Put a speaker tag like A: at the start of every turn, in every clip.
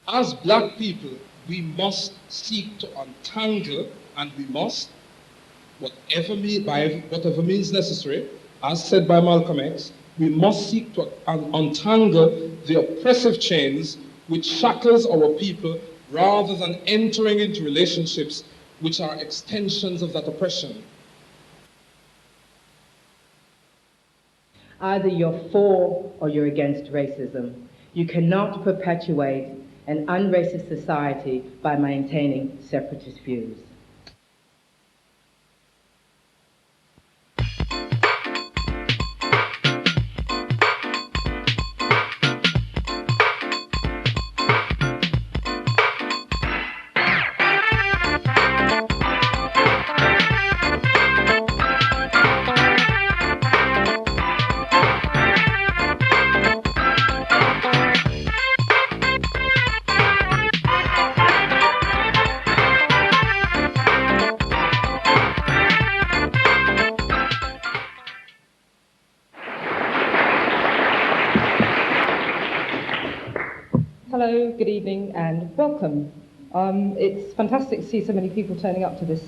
A: As black people, we must seek to untangle, and we must, by whatever means necessary, as said by Malcolm X, we must seek to untangle the oppressive chains which shackles our people rather than entering into relationships which are extensions of that oppression.
B: Either you're for or you're against racism. You cannot perpetuate an unracist society by maintaining separatist views.
C: Hello, good evening, and welcome. It's fantastic to see so many people turning up to this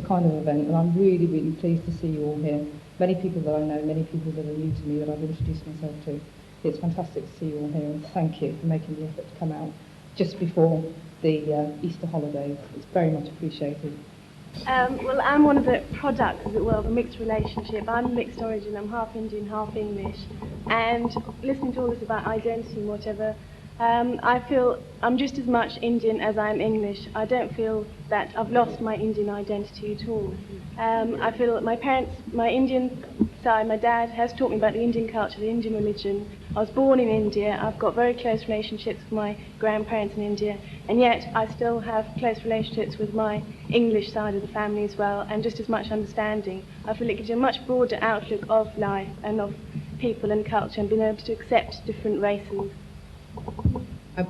C: kind of event, and I'm really, really pleased to see you all here. Many people that I know, many people that are new to me that I've introduced myself to. It's fantastic to see you all here, and thank you for making the effort to come out just before the Easter holidays. It's very much appreciated.
D: Well, I'm one of the products, as it were, of a mixed relationship. I'm mixed origin, I'm half Indian, half English, and listening to all this about identity and whatever, I feel I'm just as much Indian as I'm English. I don't feel that I've lost my Indian identity at all. I feel that my parents, my Indian side, my dad has taught me about the Indian culture, the Indian religion. I was born in India. I've got very close relationships with my grandparents in India, and yet I still have close relationships with my English side of the family as well, and just as much understanding. I feel it gives you a much broader outlook of life and of people and culture, and being able to accept different races.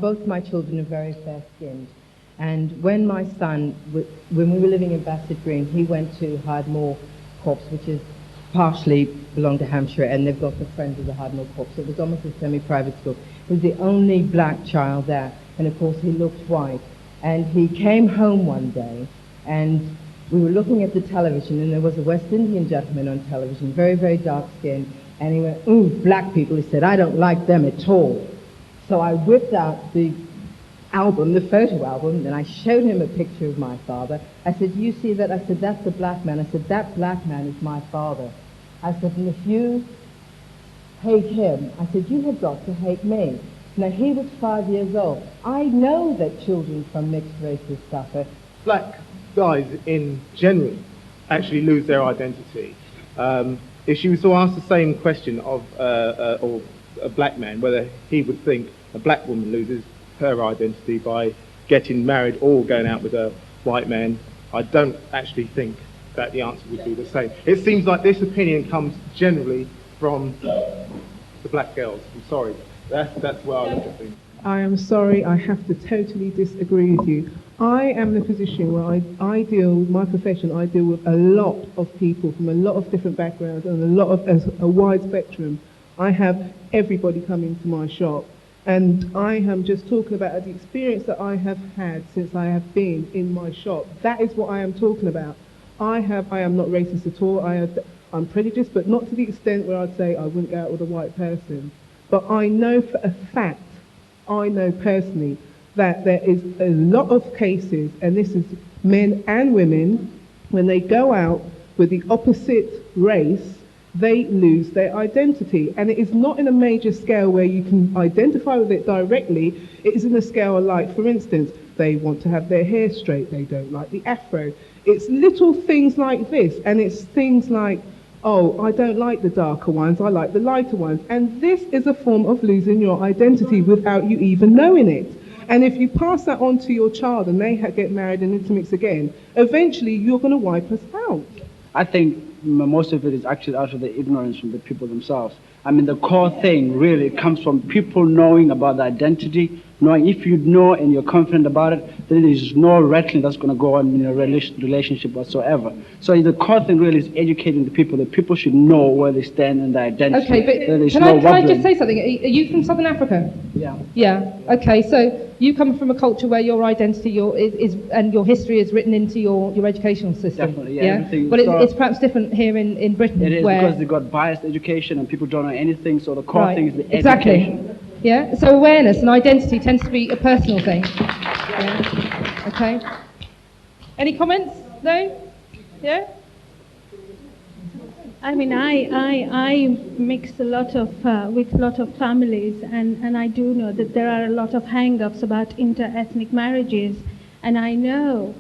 B: Both my children are very fair-skinned, and when my son, when we were living in Bassett Green, he went to Hardmoor Corps, which is partially belong to Hampshire, and they've got the Friends of the Hardmoor Corps. So it was almost a semi-private school. He was the only black child there, and of course he looked white. And he came home one day, and we were looking at the television, and there was a West Indian gentleman on television, very, very dark-skinned, and he went, "Ooh, black people." He said, "I don't like them at all." So I whipped out the album, the photo album, and I showed him a picture of my father. I said, "You see that?" I said, "That's a black man." I said, "That black man is my father." I said, "And if you hate him," I said, "you have got to hate me." Now, he was 5 years old. I know that children from mixed races suffer.
E: Black guys in general actually lose their identity. If she was to ask the same question of or a black man, whether he would think a black woman loses her identity by getting married or going out with a white man, I don't actually think that the answer would be the same. It seems like this opinion comes generally from the black girls. I'm sorry. That's where I look at things.
F: I am sorry, I have to totally disagree with you. I am in a position where I deal, my profession, I deal with a lot of people from a lot of different backgrounds and a wide spectrum. I have everybody coming to my shop, and I am just talking about the experience that I have had since I have been in my shop. That is what I am talking about. I am not racist at all. I'm prejudiced, but not to the extent where I'd say I wouldn't go out with a white person. But I know for a fact, I know personally, that there is a lot of cases, and this is men and women, when they go out with the opposite race, they lose their identity. And it is not in a major scale where you can identify with it directly. It is in a scale like, for instance, they want to have their hair straight, they don't like the afro. It's little things like this, and it's things like, oh, I don't like the darker ones, I like the lighter ones. And this is a form of losing your identity without you even knowing it. And if you pass that on to your child and they get married and intermix again, eventually you're going to wipe us out.
G: I think most of it is actually out of the ignorance from the people themselves. I mean, the core thing really comes from people knowing about the identity, knowing if you know and you're confident about it, then there's no rattling that's going to go on in a relationship whatsoever. So the core thing really is educating the people, that people should know where they stand and their identity.
C: Okay, but can I just say something? Are you from Southern Africa?
G: Yeah.
C: Yeah. Okay, so you come from a culture where your identity and your history is written into your educational system.
G: Definitely, yeah.
C: But it's perhaps different here in Britain.
G: It is,
C: where
G: because they've got biased education and people don't know anything, so the core thing is the
C: exactly.
G: education.
C: Yeah, so awareness and identity tends to be a personal thing. Yeah. Okay. Any comments? No? Yeah?
H: I mean, I mix a lot of with a lot of families, and I do know that there are a lot of hang-ups about inter-ethnic marriages, and I know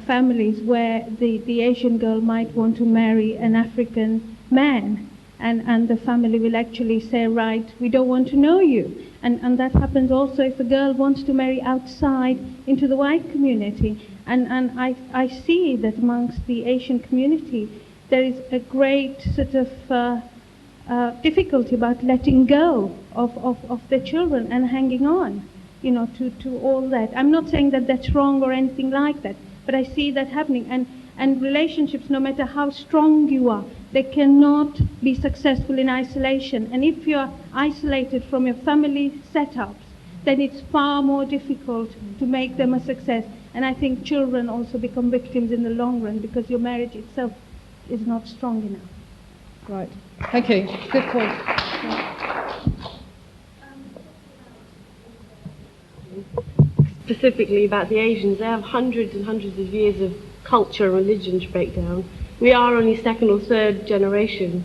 H: families where the Asian girl might want to marry an African man, and the family will actually say, right, we don't want to know you. And that happens also if a girl wants to marry outside into the white community. And I see that amongst the Asian community, there is a great sort of difficulty about letting go of their children and hanging on, you know, to all that. I'm not saying that that's wrong or anything like that, but I see that happening. And relationships, no matter how strong you are, they cannot be successful in isolation. And if you're isolated from your family setups, then it's far more difficult to make them a success. And I think children also become victims in the long run because your marriage itself is not strong enough.
C: Right. Thank you. Good point.
I: Specifically about the Asians, they have hundreds and hundreds of years of culture and religion to break down. We are only second or third generation,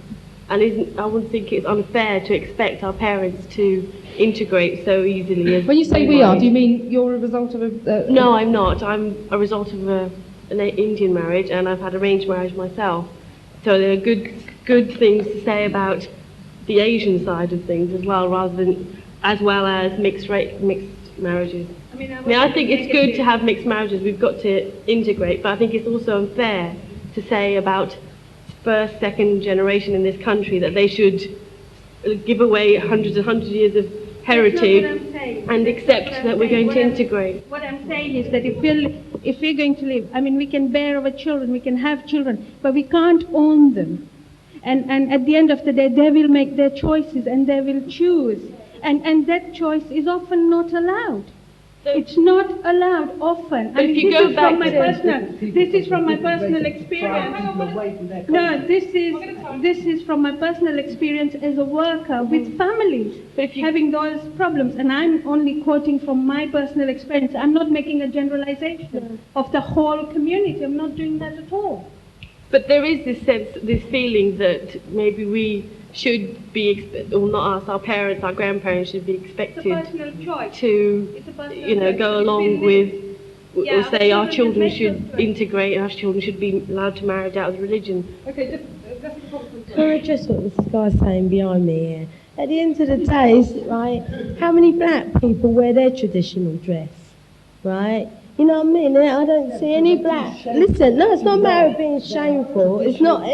I: and I wouldn't think it's unfair to expect our parents to integrate so easily. As
C: when you say we are, do you mean you're a result of a...
I: No, I'm not. I'm a result of an Indian marriage, and I've had arranged marriage myself. So there are good things to say about the Asian side of things as well, as well as mixed marriages. I think it's good to have mixed marriages. We've got to integrate, but I think it's also unfair to say about first, second generation in this country that they should give away hundreds and hundreds of years of heritage and accept that we're going to integrate.
H: What I'm saying is that if we're going to live, I mean, we can bear our children, we can have children, but we can't own them. And at the end of the day, they will make their choices and they will choose. And that choice is often not allowed. It's not allowed often.
I: But if you go back to
H: this is from my personal experience. No, this is from my personal experience as a worker with families having those problems. And I'm only quoting from my personal experience. I'm not making a generalization of the whole community. I'm not doing that at all.
I: But there is this sense, this feeling that maybe we should be, or not us, our parents, our grandparents should be expected to, go along with, or say our children should integrate, our children should be allowed to marry out of religion.
C: Okay, that's
J: Can I address what this guy's saying behind me here? At the end of the day, right, how many black people wear their traditional dress, right? You know what I mean? I don't see any black. Listen, no, it's not a matter of being shameful. It's not.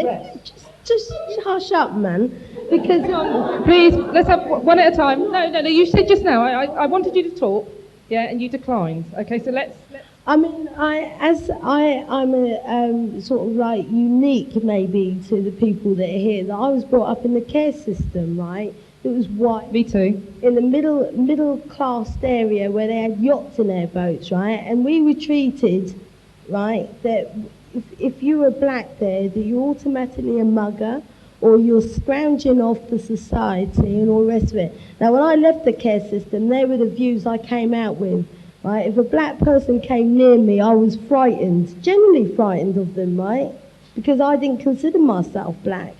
J: Just hush up, man. Because
C: please, let's have one at a time. No. You said just now. I wanted you to talk, yeah, and you declined. Okay, so let's.
J: I mean, I'm a sort of like unique maybe to the people that are here. That I was brought up in the care system, right? It was white.
C: Me too.
J: In the middle class area where they had yachts in their boats, right? And we were treated, right, that if you were black there, that you're automatically a mugger, or you're scrounging off the society and all the rest of it. Now, when I left the care system, they were the views I came out with, right? If a black person came near me, I was frightened, generally frightened of them, right? Because I didn't consider myself black.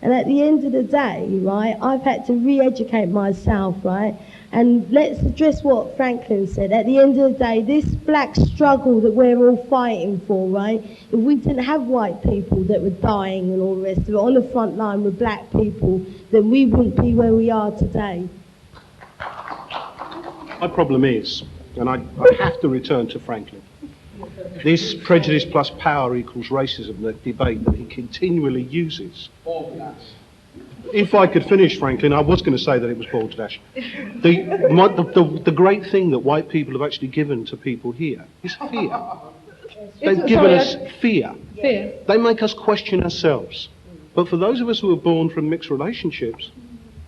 J: And at the end of the day, right, I've had to re-educate myself, right? And let's address what Franklin said. At the end of the day, this black struggle that we're all fighting for, right? If we didn't have white people that were dying and all the rest of it on the front line with black people, then we wouldn't be where we are today.
K: My problem is, and I have to return to Franklin, this prejudice plus power equals racism, the debate that he continually uses. If I could finish, Franklin, I was going to say that it was balderdash. The great thing that white people have actually given to people here is fear. They've given us fear.
C: Fear.
K: They make us question ourselves. But for those of us who are born from mixed relationships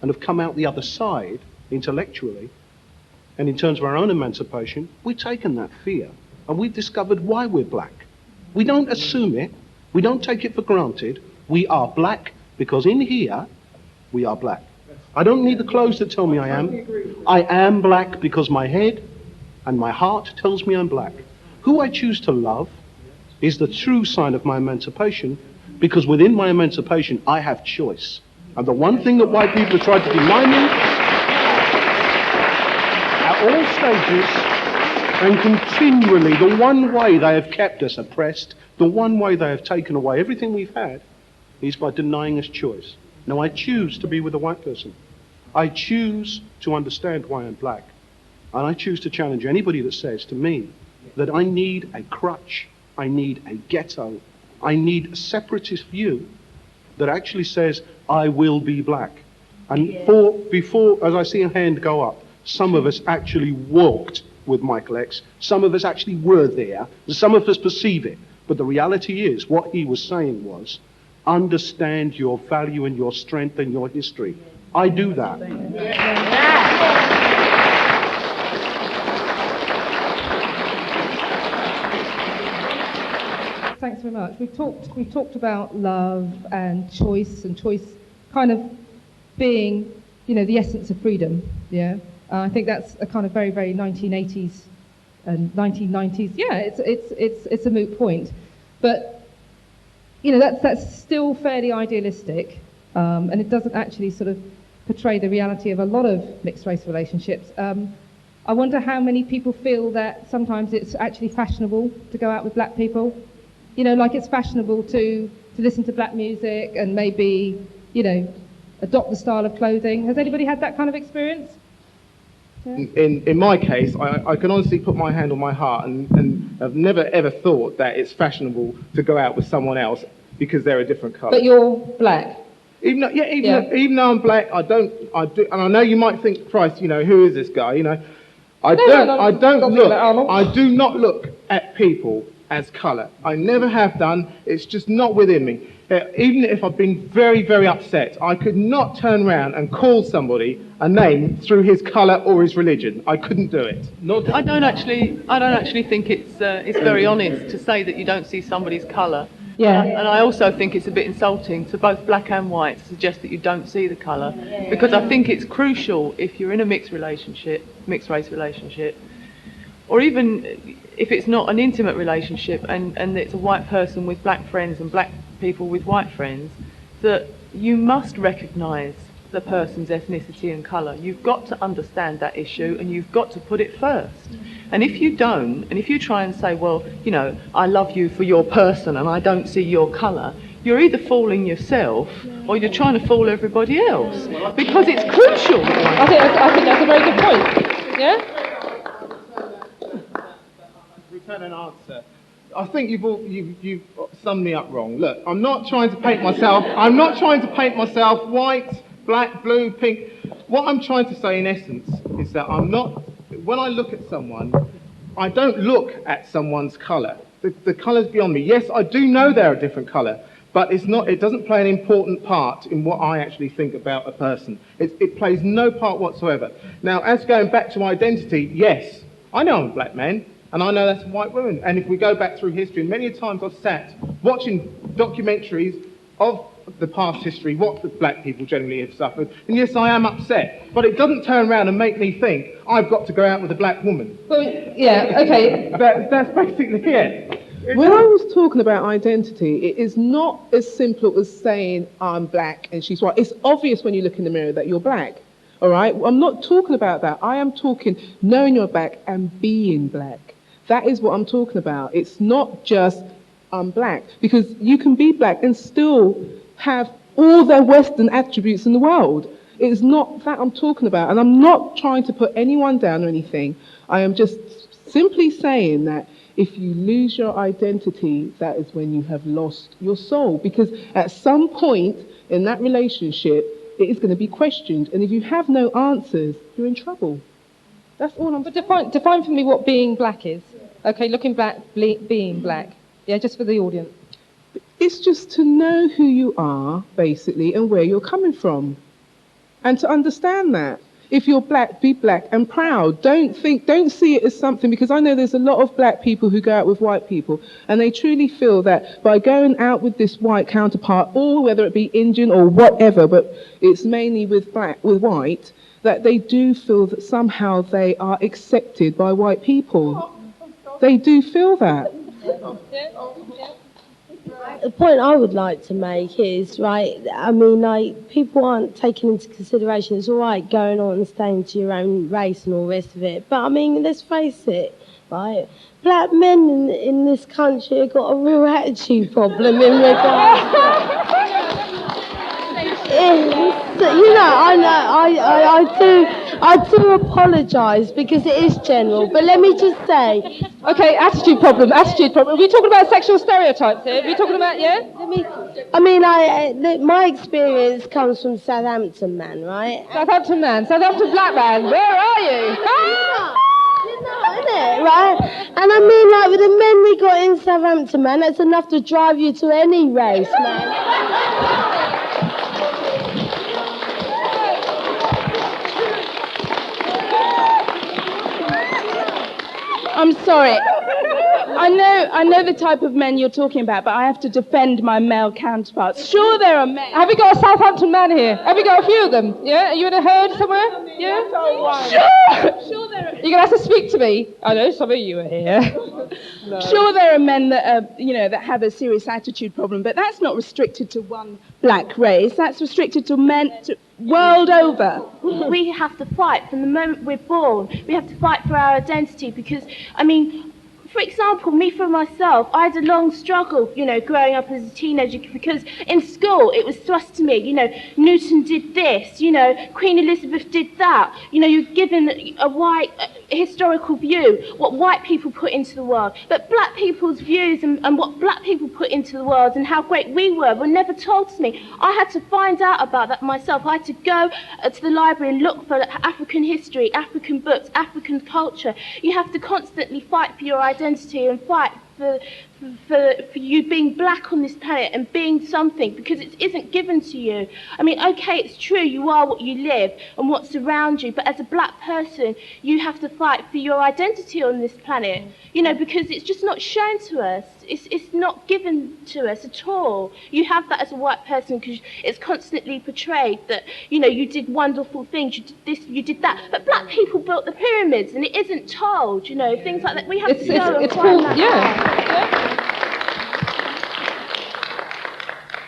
K: and have come out the other side intellectually, and in terms of our own emancipation, we've taken that fear and we've discovered why we're black. We don't assume it. We don't take it for granted. We are black because in here, we are black. I don't need the clothes that tell me I am. I am black because my head and my heart tells me I'm black. Who I choose to love is the true sign of my emancipation, because within my emancipation, I have choice. And the one thing that white people have tried to deny me at all stages and continually, the one way they have kept us oppressed, the one way they have taken away everything we've had, is by denying us choice. Now, I choose to be with a white person. I choose to understand why I'm black. And I choose to challenge anybody that says to me that I need a crutch, I need a ghetto, I need a separatist view that actually says I will be black. And before, as I see a hand go up, some of us actually walked with Michael X, some of us actually were there, some of us perceive it. But the reality is, what he was saying was, understand your value and your strength and your history. I do that.
C: Thanks very much. We've talked about love and choice kind of being, the essence of freedom. Yeah, I think that's a kind of very, very 1980s and 1990s. Yeah, it's a moot point, but that's still fairly idealistic, and it doesn't actually sort of portray the reality of a lot of mixed race relationships. I wonder how many people feel that sometimes it's actually fashionable to go out with black people. Like it's fashionable to listen to black music and maybe, adopt the style of clothing. Has anybody had that kind of experience? Yeah.
E: In my case, I can honestly put my hand on my heart and I've never ever thought that it's fashionable to go out with someone else because they're a different colour.
C: But you're black.
E: Even though I'm black, I do, and I know you might think, Christ, who is this guy? I do not look at people as colour. I never have done. It's just not within me. Even if I've been very, very upset, I could not turn around and call somebody a name through his colour or his religion. I couldn't do it.
L: I don't actually think it's very honest to say that you don't see somebody's colour.
C: Yeah.
L: And I also think it's a bit insulting to both black and white to suggest that you don't see the colour, because I think it's crucial if you're in a mixed race relationship, or even if it's not an intimate relationship and it's a white person with black friends and black people with white friends, that you must recognise the person's ethnicity and colour. You've got to understand that issue and you've got to put it first. And if you don't, and if you try and say, well, I love you for your person and I don't see your colour, you're either fooling yourself or you're trying to fool everybody else, because it's crucial.
C: I think that's a very good point. Yeah?
E: Return an answer. I think you've summed me up wrong. Look, I'm not trying to paint myself white, black, blue, pink. What I'm trying to say in essence is that when I look at someone, I don't look at someone's colour. The colour's beyond me. Yes, I do know they're a different colour, but it doesn't play an important part in what I actually think about a person. It plays no part whatsoever. Now, as going back to identity, yes, I know I'm a black man, and I know that's a white woman. And if we go back through history, and many times I've sat watching documentaries of the past history, what the black people generally have suffered, and yes, I am upset, but it doesn't turn around and make me think I've got to go out with a black woman.
C: Well, yeah, okay.
E: That's basically it.
F: When I was talking about identity, it is not as simple as saying I'm black and she's white. It's obvious when you look in the mirror that you're black, all right? I'm not talking about that. I am talking knowing you're black and being black. That is what I'm talking about. It's not just I'm black, because you can be black and still have all the Western attributes in the world. It's not that I'm talking about, and I'm not trying to put anyone down or anything. I am just simply saying that if you lose your identity, that is when you have lost your soul, because at some point in that relationship, it is going to be questioned. And if you have no answers, you're in trouble. That's all I'm...
C: But define for me what being black is. Okay, looking black, being black. Yeah, just for the audience.
F: It's just to know who you are, basically, and where you're coming from. And to understand that. If you're black, be black and proud. Don't see it as something, because I know there's a lot of black people who go out with white people, and they truly feel that by going out with this white counterpart, or whether it be Indian or whatever, but it's mainly with white, that they do feel that somehow they are accepted by white people. They do feel that.
J: The point I would like to make is, right, I mean, like, people aren't taking into consideration, it's all right going on and staying to your own race and all the rest of it, but I mean, let's face it, right, black men in this country have got a real attitude problem in regards you know, I do apologise because it is general, but let me just say...
C: Okay, attitude problem. Are we talking about sexual stereotypes here? Are we talking about, yeah?
J: My experience comes from Southampton, man, right?
C: Southampton black man, where are you?
J: Isn't it, right? And I mean, like, with the men we got in Southampton, man, that's enough to drive you to any race, man.
M: I'm sorry. I know the type of men you're talking about, but I have to defend my male counterparts. Sure, there are men.
C: Have you got a Southampton man here? Have you got a few of them? Yeah? Are you in a herd somewhere? Yeah?
M: Sure there are.
C: You're going to have to speak to me. I know some of you are here.
M: No. Sure, there are men that are, that have a serious attitude problem, but that's not restricted to one black race. That's restricted to men world over.
D: We have to fight from the moment we're born. We have to fight for our identity because, I mean, for example, me for myself, I had a long struggle, growing up as a teenager because in school it was thrust to me, Newton did this, Queen Elizabeth did that. You're given a white historical view, what white people put into the world. But black people's views and what black people put into the world and how great we were never told to me. I had to find out about that myself. I had to go to the library and look for African history, African books, African culture. You have to constantly fight for your identity and fight for you being black on this planet and being something because it isn't given to you. I mean, okay, it's true, you are what you live and what's around you, but as a black person, you have to fight for your identity on this planet, because it's just not shown to us. It's not given to us at all. You have that as a white person because it's constantly portrayed that, you did wonderful things, you did this, you did that. But black people built the pyramids and it isn't told, things like that. We have to go and find that out.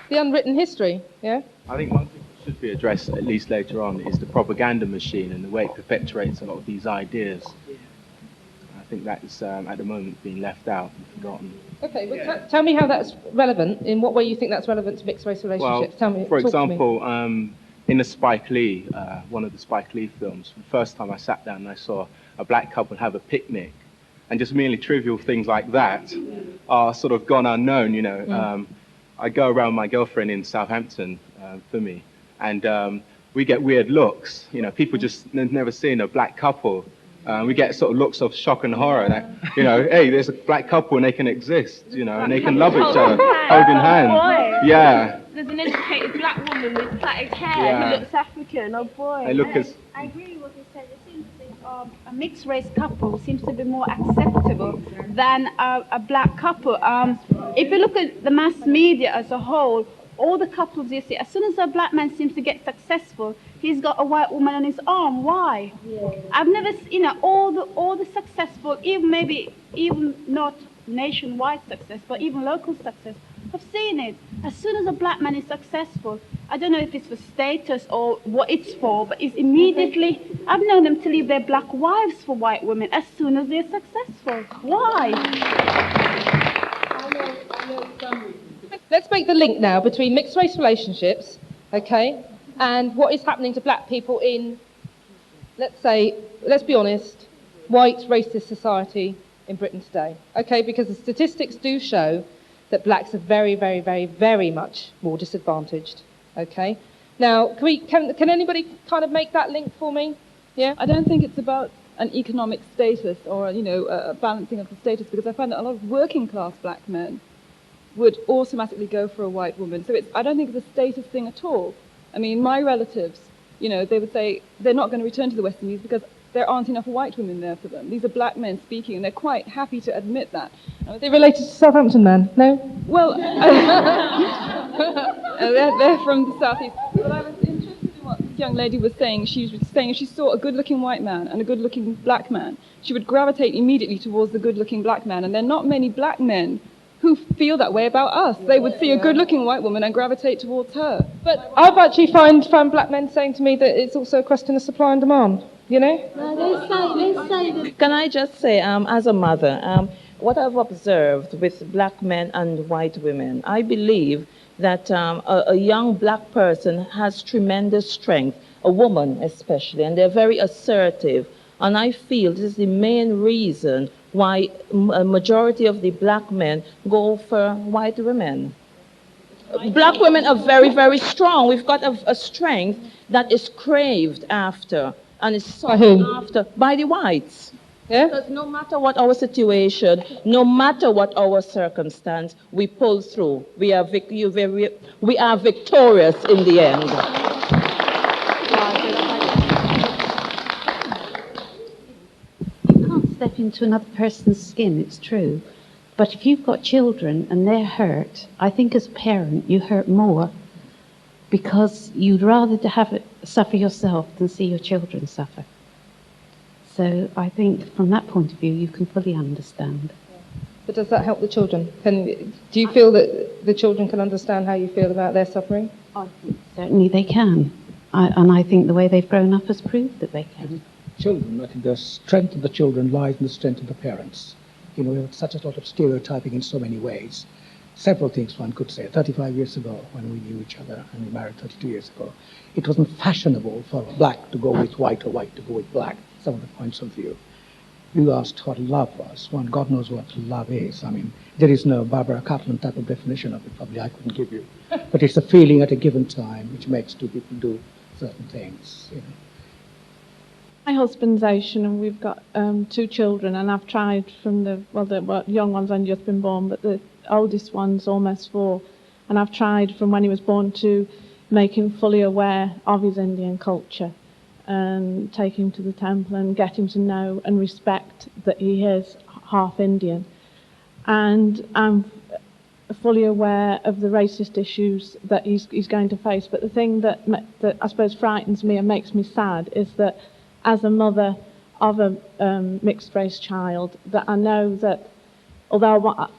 C: The unwritten history, yeah?
N: I think one thing that should be addressed, at least later on, is the propaganda machine and the way it perpetuates a lot of these ideas. I think that is, at the moment, being left out and forgotten.
C: Okay, well, tell me how that's relevant. In what way you think that's relevant to mixed-race relationships?
N: Well, for example, in the Spike Lee, one of the Spike Lee films, the first time I sat down and I saw a black couple have a picnic, and just merely trivial things like that are sort of gone unknown, I go around with my girlfriend in Southampton, for me, and we get weird looks. People just never seen a black couple. We get sort of looks of shock and horror that, hey, there's a black couple and they can exist, and they can love each other, holding hands. Yeah.
D: There's an educated black woman with plaited hair who looks African. Oh boy.
N: They look as...
O: I agree with what you said. It seems that a mixed race couple seems to be more acceptable than a black couple. If you look at the mass media as a whole, all the couples you see, as soon as a black man seems to get successful, he's got a white woman on his arm. Why? Yeah. I've never, all the successful, even not nationwide success, but even local success, I've seen it. As soon as a black man is successful, I don't know if it's for status or what it's for, but it's immediately, I've known them to leave their black wives for white women as soon as they're successful. Why?
C: Let's make the link now between mixed race relationships, okay, and what is happening to black people in, let's be honest, white racist society in Britain today, okay, because the statistics do show that blacks are very, very, very, very much more disadvantaged, okay. Now, can anybody kind of make that link for me? Yeah?
P: I don't think it's about an economic status or, a balancing of the status, because I find that a lot of working class black men would automatically go for a white woman. So I don't think it's a status thing at all. I mean, my relatives, they would say they're not going to return to the West Indies because there aren't enough white women there for them. These are black men speaking, and they're quite happy to admit that.
C: Are they related to Southampton men? No?
P: Well, they're from the southeast. But I was interested in what this young lady was saying. She was saying if she saw a good-looking white man and a good-looking black man, she would gravitate immediately towards the good-looking black man. And there are not many black men who feel that way about us. They would see a good-looking white woman and gravitate towards her.
C: But I've actually found black men saying to me that it's also a question of supply and demand, you know?
Q: Can I just say, as a mother, what I've observed with black men and white women, I believe that a young black person has tremendous strength, a woman especially, and they're very assertive. And I feel this is the main reason why a majority of the black men go for white women. Black women are very, very strong. We've got a strength that is craved after, and is sought after by the whites.
C: Yeah?
Q: Because no matter what our situation, no matter what our circumstance, we pull through. We are victorious in the end.
R: Step into another person's skin, it's true. But if you've got children and they're hurt, I think as a parent you hurt more because you'd rather to have it suffer yourself than see your children suffer. So I think from that point of view you can fully understand.
C: But does that help the children? Do you feel that the children can understand how you feel about their suffering?
R: I think certainly they can. And I think the way they've grown up has proved that they can.
S: Children, I think the strength of the children lies in the strength of the parents. We have such a lot of stereotyping in so many ways. Several things one could say. 35 years ago, when we knew each other, and we married 32 years ago, it wasn't fashionable for black to go with white or white to go with black, some of the points of view. You asked what love was. One, God knows what love is. I mean, there is no Barbara Cartland type of definition of it, probably I couldn't give you. But it's a feeling at a given time which makes two people do certain things,
T: My husband's Asian, and we've got 2 children, and I've tried from the young one's only just been born, but the oldest one's almost 4, and I've tried from when he was born to make him fully aware of his Indian culture and take him to the temple and get him to know and respect that he is half Indian. And I'm fully aware of the racist issues that he's going to face, but the thing that I suppose frightens me and makes me sad is that as a mother of a mixed race child, that I know that although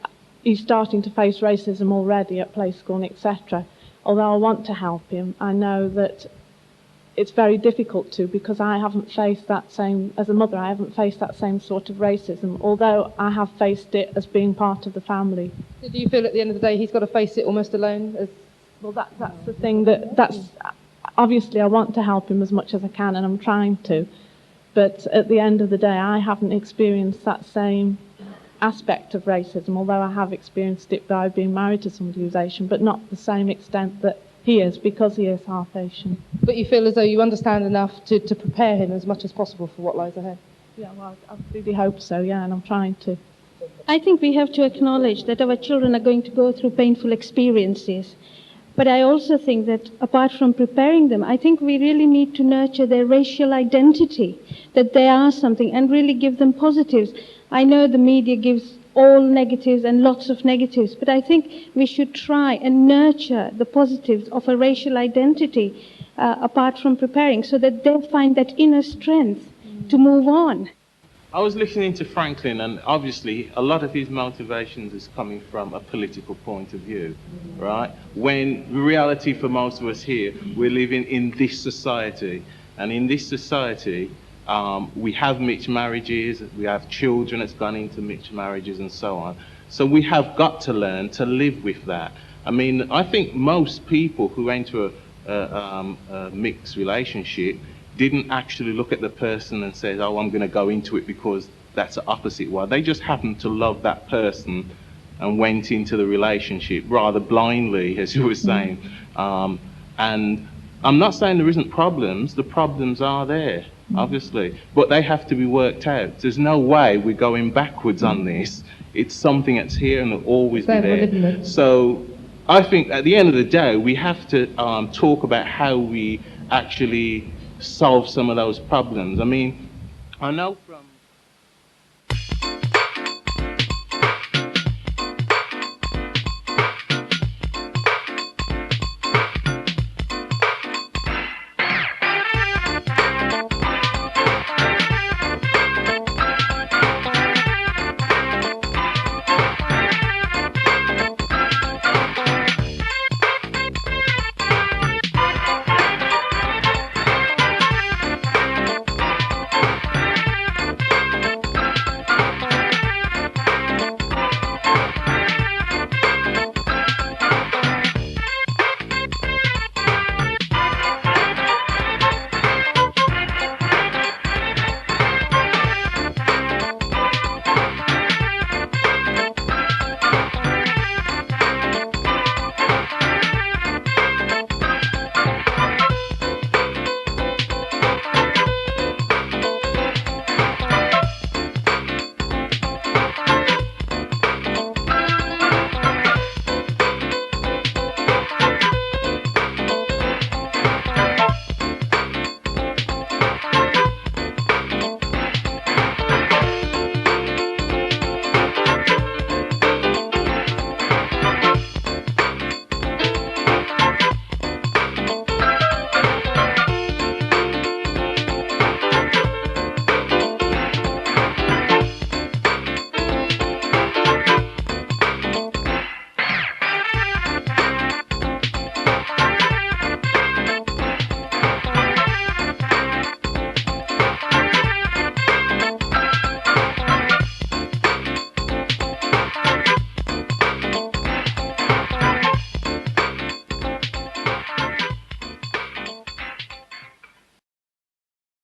T: he's starting to face racism already at play school and etc., although I want to help him, I know that it's very difficult to, because I haven't faced that same, as a mother, I haven't faced that same sort of racism, although I have faced it as being part of the family.
C: So do you feel at the end of the day he's got to face it almost alone?
T: Well, that's the thing, that's obviously I want to help him as much as I can, and I'm trying to, but at the end of the day I haven't experienced that same aspect of racism, although I have experienced it by being married to somebody who's Asian, but not the same extent that he is, because he is half Asian.
C: But you feel as though you understand enough to prepare him as much as possible for what lies ahead?
T: Yeah, well, I really hope so, yeah, and I'm trying to.
H: I think we have to acknowledge that our children are going to go through painful experiences. But I also think that apart from preparing them, I think we really need to nurture their racial identity, that they are something, and really give them positives. I know the media gives all negatives and lots of negatives, but I think we should try and nurture the positives of a racial identity apart from preparing, so that they find that inner strength to move on.
N: I was listening to Franklin, and obviously a lot of his motivations is coming from a political point of view, right? When the reality for most of us here, we're living in this society, and in this society we have mixed marriages, we have children that's gone into mixed marriages and so on. So we have got to learn to live with that. I mean, I think most people who enter a mixed relationship didn't actually look at the person and say, oh, I'm going to go into it because that's the opposite one. They just happened to love that person and went into the relationship rather blindly, as you were saying. And I'm not saying there isn't problems. The problems are there, obviously, but they have to be worked out. There's no way we're going backwards on this. It's something that's here and will always be there. So I think at the end of the day, we have to talk about how we actually solve some of those problems. I mean, I know from